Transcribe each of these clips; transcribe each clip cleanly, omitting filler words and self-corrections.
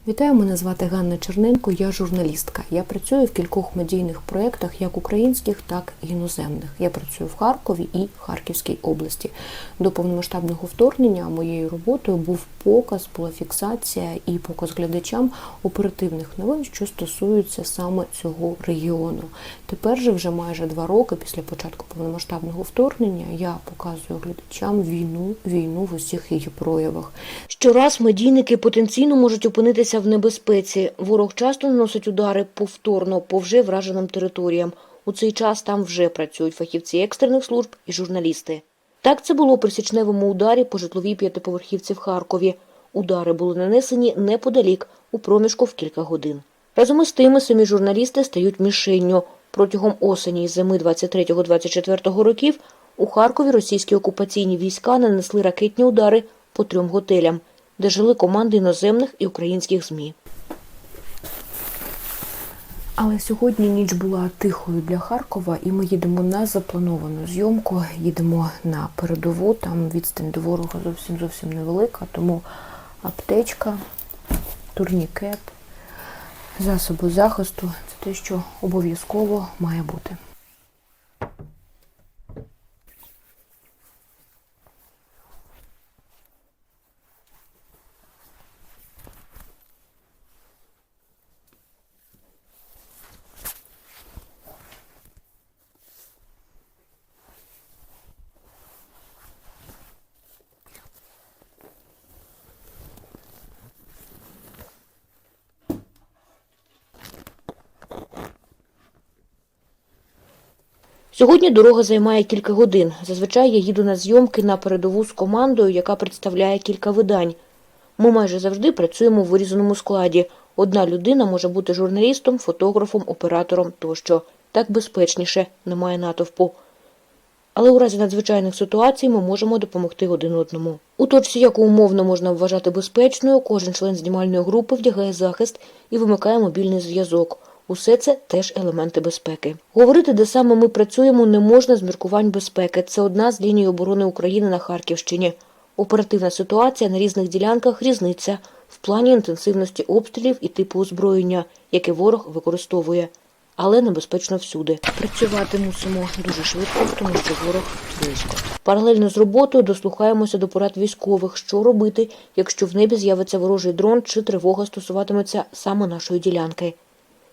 Вітаю, мене звати Ганна Черненко, я журналістка. Я працюю в кількох медійних проєктах, як українських, так і іноземних. Я працюю в Харкові і Харківській області. До повномасштабного вторгнення моєю роботою був показ, була фіксація і показ глядачам оперативних новин, що стосуються саме цього регіону. Тепер же вже майже 2 роки після початку повномасштабного вторгнення я показую глядачам війну в усіх її проявах. Щораз медійники потенційно можуть опинитися в небезпеці. Ворог часто наносить удари повторно по вже враженим територіям. У цей час там вже працюють фахівці екстрених служб і журналісти. Так це було при січневому ударі по житловій 5-поверхівці в Харкові. Удари були нанесені неподалік, у проміжку в кілька годин. Разом із тими самі журналісти стають мішенню. Протягом осені і зими 23-24 років у Харкові російські окупаційні війська нанесли ракетні удари по 3 готелям, де жили команди іноземних і українських ЗМІ. Але сьогодні ніч була тихою для Харкова, і ми їдемо на заплановану зйомку, їдемо на передову, там відстань до ворога зовсім невелика, тому аптечка, турнікет, засоби захисту – це те, що обов'язково має бути. Сьогодні дорога займає кілька годин. Зазвичай я їду на зйомки на передову з командою, яка представляє кілька видань. Ми майже завжди працюємо в вирізаному складі. Одна людина може бути журналістом, фотографом, оператором тощо. Так безпечніше, немає натовпу. Але у разі надзвичайних ситуацій ми можемо допомогти один одному. У точці, яку умовно можна вважати безпечною, кожен член знімальної групи вдягає захист і вимикає мобільний зв'язок. Усе це теж елементи безпеки. Говорити, де саме ми працюємо, не можна з міркувань безпеки. Це одна з ліній оборони України на Харківщині. Оперативна ситуація на різних ділянках різниця в плані інтенсивності обстрілів і типу озброєння, яке ворог використовує. Але небезпечно всюди. Працювати мусимо дуже швидко, тому що ворог близько. Паралельно з роботою дослухаємося до порад військових, що робити, якщо в небі з'явиться ворожий дрон чи тривога стосуватиметься саме нашої ділянки.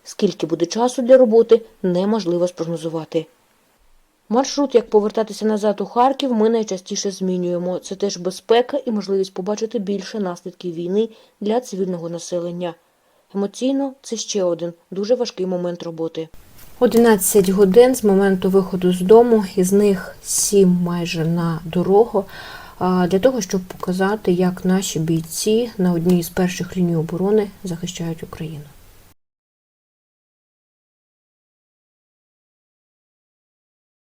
Скільки буде часу для роботи, неможливо спрогнозувати. Маршрут, як повертатися назад у Харків, ми найчастіше змінюємо. Це теж безпека і можливість побачити більше наслідків війни для цивільного населення. Емоційно – це ще один дуже важкий момент роботи. 11 годин з моменту виходу з дому, із них 7 майже на дорогу, для того, щоб показати, як наші бійці на одній з перших ліній оборони захищають Україну.